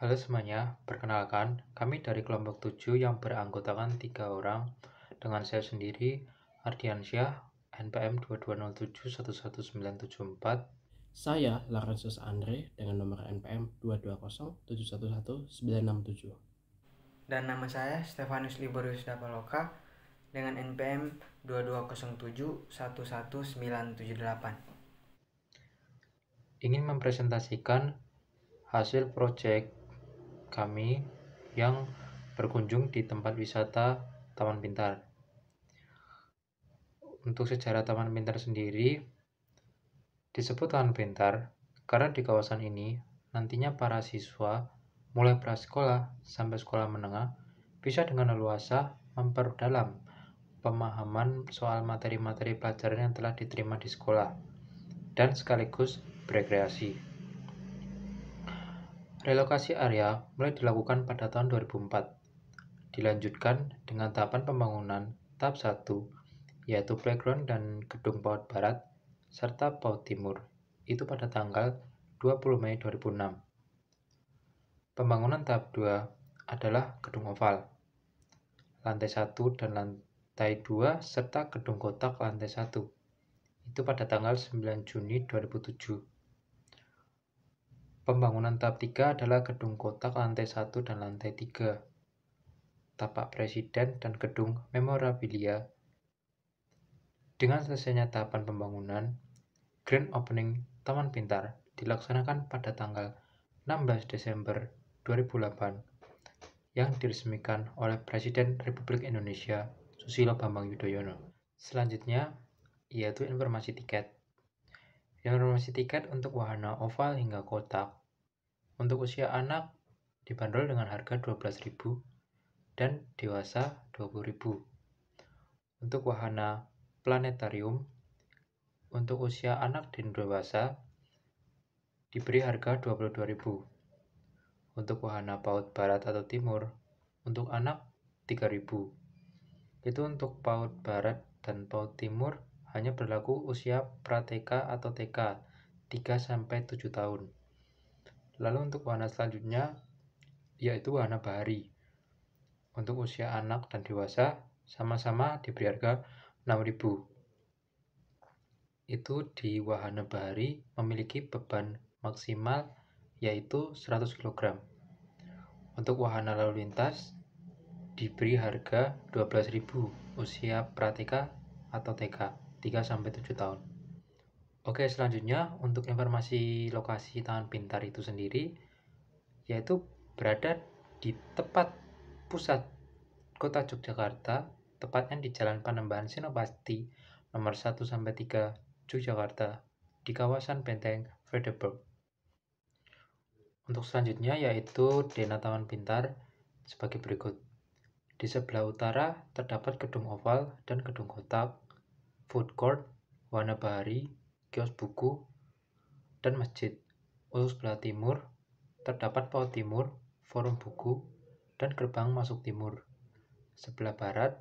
Halo semuanya, perkenalkan, kami dari kelompok 7 yang beranggotakan 3 orang dengan saya sendiri, Ardiansyah, NPM 22071194. Saya Larensus Andre dengan nomor NPM 220711967. Dan nama saya Stefanus Liborius Dapaloka dengan NPM 2207111978. Ingin mempresentasikan hasil proyek kami yang berkunjung di tempat wisata Taman Pintar. Untuk sejarah Taman Pintar sendiri, disebut Taman Pintar karena di kawasan ini nantinya para siswa mulai prasekolah sampai sekolah menengah bisa dengan leluasa memperdalam pemahaman soal materi-materi pelajaran yang telah diterima di sekolah dan sekaligus berekreasi. Relokasi area mulai dilakukan pada tahun 2004. Dilanjutkan dengan tahapan pembangunan tahap 1, yaitu playground dan gedung PAUD Barat serta PAUD Timur. Itu pada tanggal 20 Mei 2006. Pembangunan tahap 2 adalah gedung oval, lantai 1 dan lantai 2 serta gedung kotak lantai 1. Itu pada tanggal 9 Juni 2007. Pembangunan tahap 3 adalah gedung kotak lantai 1 dan lantai 3, tapak presiden dan gedung memorabilia. Dengan selesainya tahapan pembangunan, Grand Opening Taman Pintar dilaksanakan pada tanggal 16 Desember 2008 yang diresmikan oleh Presiden Republik Indonesia Susilo Bambang Yudhoyono. Selanjutnya, yaitu informasi tiket. Informasi tiket untuk wahana oval hingga kotak untuk usia anak dibanderol dengan harga 12.000 dan dewasa 20.000. Untuk wahana planetarium untuk usia anak dan dewasa diberi harga 22.000. Untuk wahana PAUD Barat atau Timur untuk anak 3.000. Itu untuk PAUD Barat dan PAUD Timur hanya berlaku usia pra-TK atau TK 3-7 tahun. Lalu untuk wahana selanjutnya yaitu wahana bahari. Untuk usia anak dan dewasa sama-sama diberi harga 6.000. Itu di wahana bahari memiliki beban maksimal yaitu 100 kg. Untuk wahana lalu lintas diberi harga 12.000 usia pra-TK atau TK 3-7 tahun. Oke, selanjutnya untuk informasi lokasi Taman Pintar itu sendiri yaitu berada di tepat pusat kota Yogyakarta, tepatnya di Jalan Panembahan Senopati nomor 1-3 Yogyakarta di kawasan Benteng Vredenburg. Untuk selanjutnya yaitu Dena Taman Pintar sebagai berikut. Di sebelah utara terdapat gedung oval dan gedung kotak, food court, wahana bahari, kios buku, dan masjid. Untuk sebelah timur terdapat PAUD Timur, forum buku, dan gerbang masuk timur. Sebelah barat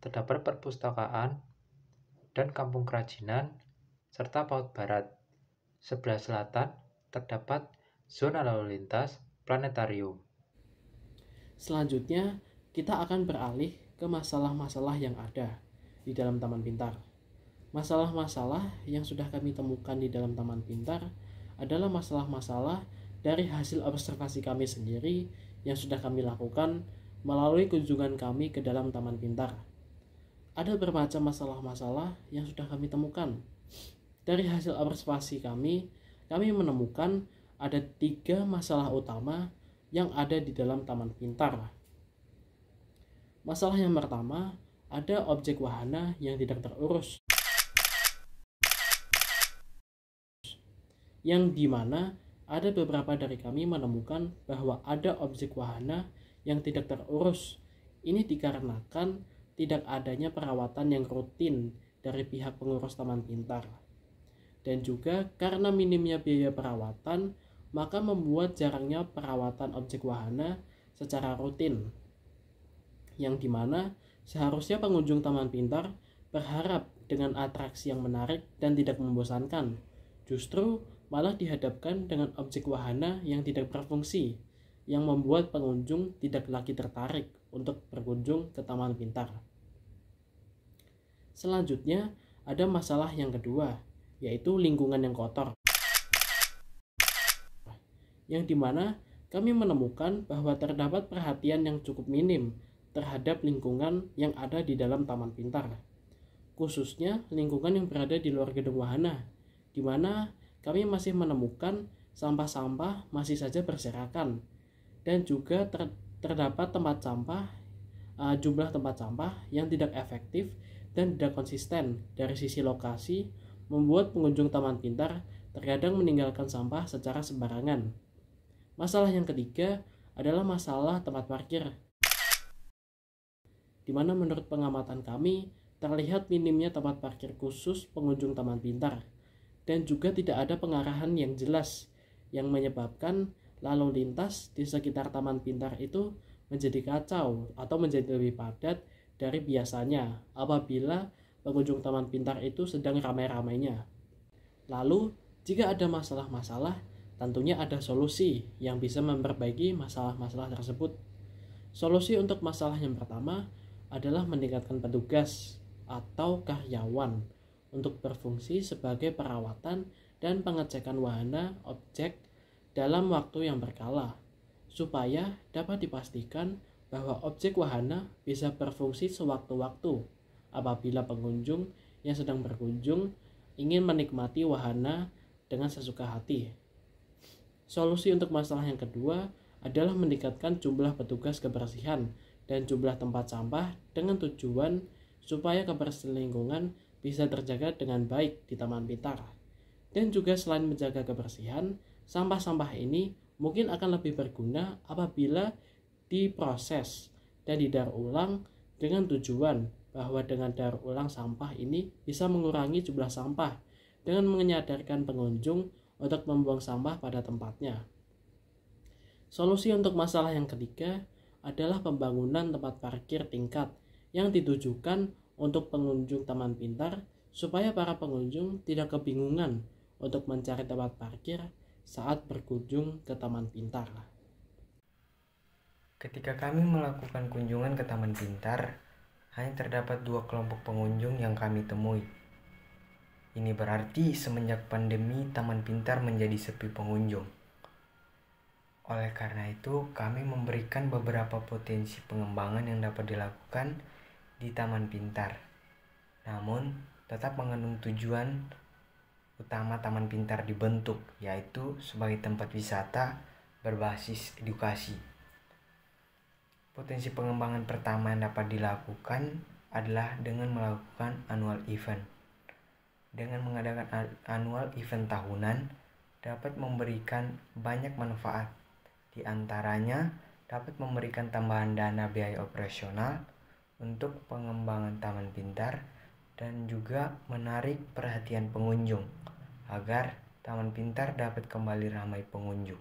terdapat perpustakaan dan kampung kerajinan serta PAUD Barat. Sebelah selatan terdapat zona lalu lintas planetarium. Selanjutnya, kita akan beralih ke masalah-masalah yang ada di dalam Taman Pintar. Masalah-masalah yang sudah kami temukan di dalam Taman Pintar adalah masalah-masalah dari hasil observasi kami sendiri yang sudah kami lakukan melalui kunjungan kami ke dalam Taman Pintar. Ada bermacam masalah-masalah yang sudah kami temukan. Dari hasil observasi kami menemukan ada 3 masalah utama yang ada di dalam Taman Pintar. Masalah yang pertama, ada objek wahana yang tidak terurus, yang dimana ada beberapa dari kami menemukan bahwa ada objek wahana yang tidak terurus. Ini dikarenakan tidak adanya perawatan yang rutin dari pihak pengurus Taman Pintar. Dan juga karena minimnya biaya perawatan, maka membuat jarangnya perawatan objek wahana secara rutin. Yang dimana seharusnya pengunjung Taman Pintar berharap dengan atraksi yang menarik dan tidak membosankan. Justru malah dihadapkan dengan objek wahana yang tidak berfungsi, yang membuat pengunjung tidak lagi tertarik untuk berkunjung ke taman pintar. Selanjutnya, ada masalah yang kedua, yaitu lingkungan yang kotor. Yang dimana kami menemukan bahwa terdapat perhatian yang cukup minim terhadap lingkungan yang ada di dalam taman pintar. Khususnya lingkungan yang berada di luar gedung wahana, di mana kami masih menemukan sampah-sampah masih saja berserakan, dan juga terdapat jumlah tempat sampah yang tidak efektif dan tidak konsisten dari sisi lokasi, membuat pengunjung taman pintar terkadang meninggalkan sampah secara sembarangan. Masalah yang ketiga adalah masalah tempat parkir, di mana menurut pengamatan kami terlihat minimnya tempat parkir khusus pengunjung taman pintar, dan juga tidak ada pengarahan yang jelas yang menyebabkan lalu lintas di sekitar taman pintar itu menjadi kacau atau menjadi lebih padat dari biasanya apabila pengunjung taman pintar itu sedang ramai-ramainya. Lalu, jika ada masalah-masalah, tentunya ada solusi yang bisa memperbaiki masalah-masalah tersebut. Solusi untuk masalah yang pertama adalah meningkatkan petugas atau karyawan untuk berfungsi sebagai perawatan dan pengecekan wahana objek dalam waktu yang berkala, supaya dapat dipastikan bahwa objek wahana bisa berfungsi sewaktu-waktu apabila pengunjung yang sedang berkunjung ingin menikmati wahana dengan sesuka hati. Solusi untuk masalah yang kedua adalah meningkatkan jumlah petugas kebersihan dan jumlah tempat sampah dengan tujuan supaya kebersihan lingkungan bisa terjaga dengan baik di taman pintar. Dan juga selain menjaga kebersihan, sampah-sampah ini mungkin akan lebih berguna apabila diproses dan didaur ulang dengan tujuan bahwa dengan daur ulang sampah ini bisa mengurangi jumlah sampah dengan menyadarkan pengunjung untuk membuang sampah pada tempatnya. Solusi untuk masalah yang ketiga adalah pembangunan tempat parkir tingkat yang ditujukan untuk pengunjung taman pintar supaya para pengunjung tidak kebingungan untuk mencari tempat parkir saat berkunjung ke taman pintar. Ketika kami melakukan kunjungan ke taman pintar, hanya terdapat 2 kelompok pengunjung yang kami temui. Ini berarti semenjak pandemi taman pintar menjadi sepi pengunjung. Oleh karena itu, kami memberikan beberapa potensi pengembangan yang dapat dilakukan di taman pintar. Namun, tetap mengandung tujuan utama taman pintar dibentuk, yaitu sebagai tempat wisata berbasis edukasi. Potensi pengembangan pertama yang dapat dilakukan adalah dengan melakukan annual event. Dengan mengadakan annual event tahunan dapat memberikan banyak manfaat. Di antaranya dapat memberikan tambahan dana biaya operasional untuk pengembangan taman pintar dan juga menarik perhatian pengunjung agar taman pintar dapat kembali ramai pengunjung.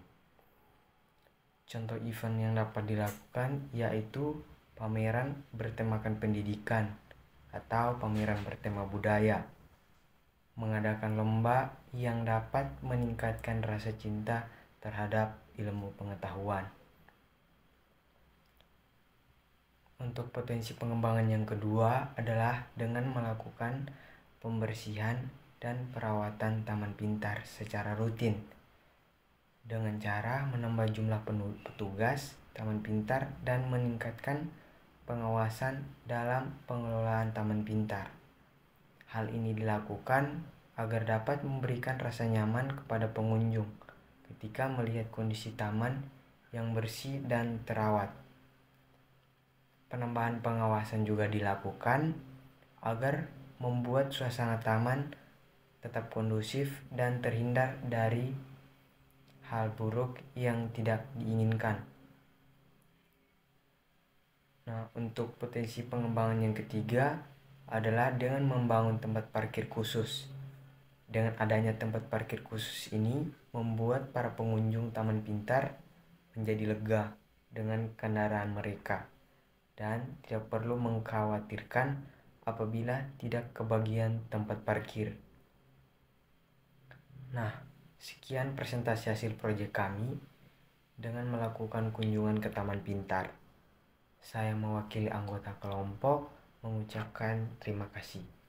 Contoh event yang dapat dilakukan yaitu pameran bertemakan pendidikan atau pameran bertema budaya, mengadakan lomba yang dapat meningkatkan rasa cinta terhadap ilmu pengetahuan. Untuk potensi pengembangan yang kedua adalah dengan melakukan pembersihan dan perawatan taman pintar secara rutin dengan cara menambah jumlah petugas taman pintar dan meningkatkan pengawasan dalam pengelolaan taman pintar. Hal ini dilakukan agar dapat memberikan rasa nyaman kepada pengunjung ketika melihat kondisi taman yang bersih dan terawat. Penambahan pengawasan juga dilakukan agar membuat suasana taman tetap kondusif dan terhindar dari hal buruk yang tidak diinginkan. Nah, untuk potensi pengembangan yang ketiga adalah dengan membangun tempat parkir khusus. Dengan adanya tempat parkir khusus ini membuat para pengunjung taman pintar menjadi lega dengan kendaraan mereka dan tidak perlu mengkhawatirkan apabila tidak kebagian tempat parkir. Nah, sekian presentasi hasil proyek kami. dengan melakukan kunjungan ke Taman Pintar. Saya mewakili anggota kelompok mengucapkan terima kasih.